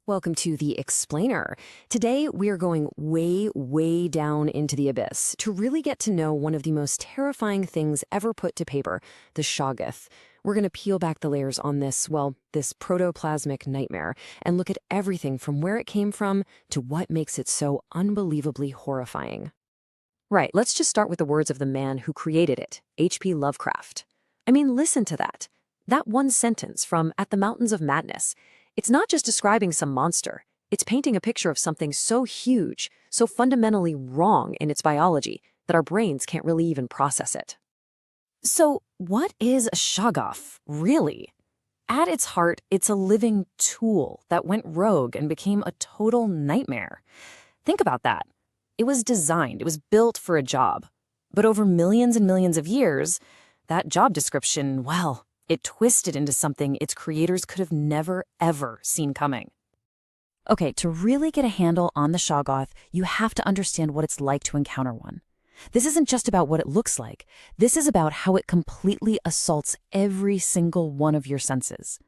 Welcome to The Explainer. Today, we are going way, way down into the abyss to really get to know one of the most terrifying things ever put to paper, the Shoggoth. We're going to peel back the layers on this protoplasmic nightmare and look at everything from where it came from to what makes it so unbelievably horrifying. Right, let's just start with the words of the man who created it, H.P. Lovecraft. I mean, listen to that. That one sentence from At the Mountains of Madness. It's not just describing some monster. It's painting a picture of something so huge, so fundamentally wrong in its biology, that our brains can't really even process it. So, what is a Shoggoth, really? At its heart, it's a living tool that went rogue and became a total nightmare. Think about that. It was designed, it was built for a job. But over millions and millions of years, that job description, well, it twisted into something its creators could have never, ever seen coming. Okay, to really get a handle on the Shoggoth, you have to understand what it's like to encounter one. This isn't just about what it looks like. This is about how it completely assaults every single one of your senses.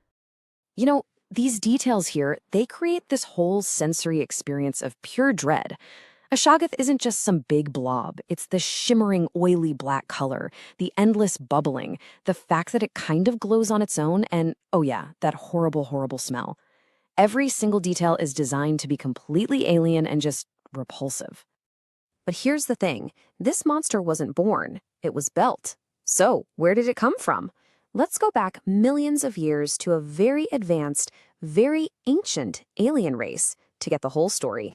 You know, these details here, they create this whole sensory experience of pure dread. A Shoggoth isn't just some big blob. It's the shimmering, oily black color, the endless bubbling, the fact that it kind of glows on its own, and, oh yeah, that horrible, horrible smell. Every single detail is designed to be completely alien and just repulsive. But here's the thing. This monster wasn't born. It was built. So, where did it come from? Let's go back millions of years to a very advanced, very ancient alien race to get the whole story.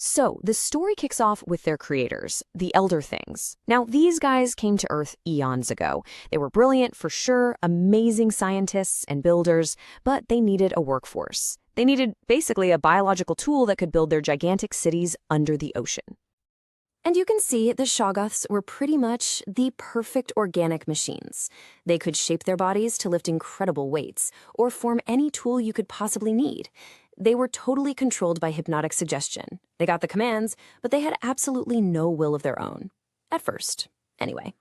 So, the story kicks off with their creators, the Elder Things. Now, these guys came to Earth eons ago. They were brilliant, for sure, amazing scientists and builders, but they needed a workforce. They needed basically a biological tool that could build their gigantic cities under the ocean. And you can see the Shoggoths were pretty much the perfect organic machines. They could shape their bodies to lift incredible weights, or form any tool you could possibly need. They were totally controlled by hypnotic suggestion. They got the commands, but they had absolutely no will of their own. At first, anyway.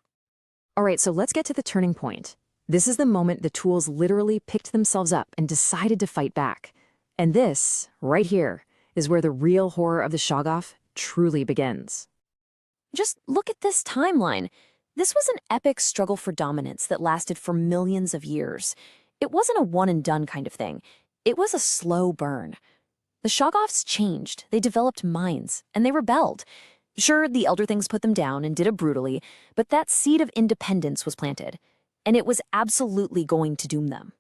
All right, so let's get to the turning point. This is the moment the tools literally picked themselves up and decided to fight back. And this, right here, is where the real horror of the Shoggoth truly begins. Just look at this timeline. This was an epic struggle for dominance that lasted for millions of years. It wasn't a one-and-done kind of thing. It was a slow burn. The Shoggoths changed, they developed minds, and they rebelled. Sure, the Elder Things put them down and did it brutally, but that seed of independence was planted, and it was absolutely going to doom them.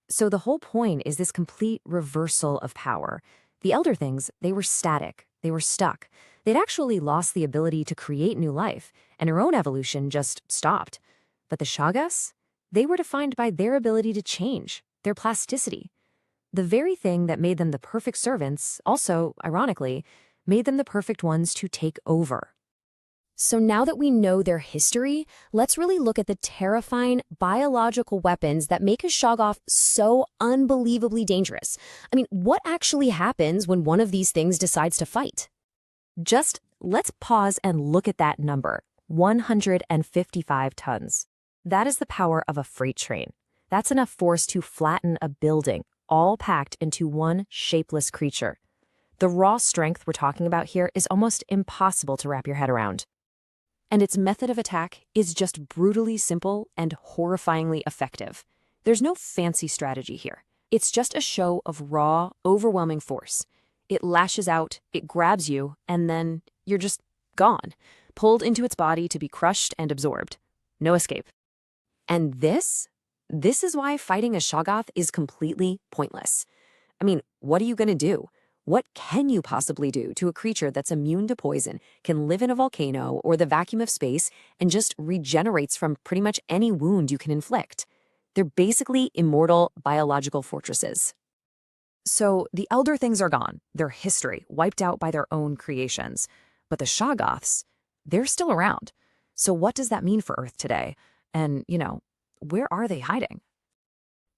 So the whole point is this complete reversal of power. The Elder Things, they were static, they were stuck. They'd actually lost the ability to create new life, and their own evolution just stopped. But the Shoggoths, they were defined by their ability to change, their plasticity. The very thing that made them the perfect servants also, ironically, made them the perfect ones to take over. So now that we know their history, let's really look at the terrifying biological weapons that make a Shoggoth so unbelievably dangerous. I mean, what actually happens when one of these things decides to fight? Just let's pause and look at that number, 155 tons. That is the power of a freight train. That's enough force to flatten a building, all packed into one shapeless creature. The raw strength we're talking about here is almost impossible to wrap your head around. And its method of attack is just brutally simple and horrifyingly effective. There's no fancy strategy here. It's just a show of raw, overwhelming force. It lashes out, it grabs you, and then you're just gone, pulled into its body to be crushed and absorbed. No escape. And this is why fighting a Shoggoth is completely pointless. I mean, what are you going to do? What can you possibly do to a creature that's immune to poison, can live in a volcano or the vacuum of space, and just regenerates from pretty much any wound you can inflict? They're basically immortal biological fortresses. So the Elder Things are gone, their history wiped out by their own creations. But the Shoggoths, they're still around. So what does that mean for Earth today? And, where are they hiding?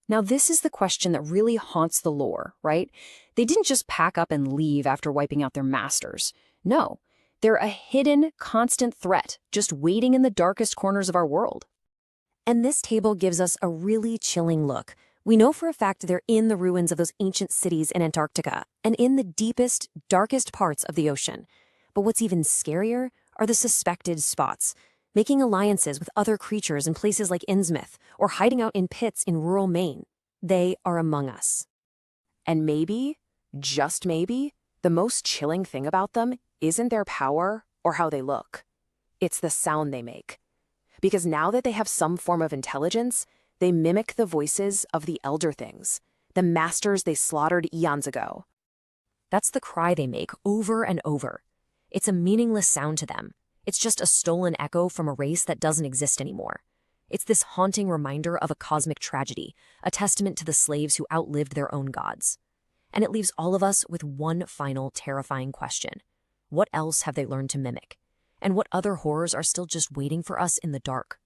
Now, this is the question that really haunts the lore, right? They didn't just pack up and leave after wiping out their masters. No, they're a hidden, constant threat, just waiting in the darkest corners of our world. And this table gives us a really chilling look. We know for a fact they're in the ruins of those ancient cities in Antarctica and in the deepest, darkest parts of the ocean. But what's even scarier are the suspected spots, making alliances with other creatures in places like Innsmouth or hiding out in pits in rural Maine. They are among us. And maybe, just maybe, the most chilling thing about them isn't their power or how they look. It's the sound they make. Because now that they have some form of intelligence, they mimic the voices of the elder things, the masters they slaughtered eons ago. That's the cry they make over and over. It's a meaningless sound to them. It's just a stolen echo from a race that doesn't exist anymore. It's this haunting reminder of a cosmic tragedy, a testament to the slaves who outlived their own gods. And it leaves all of us with one final terrifying question. What else have they learned to mimic? And what other horrors are still just waiting for us in the dark?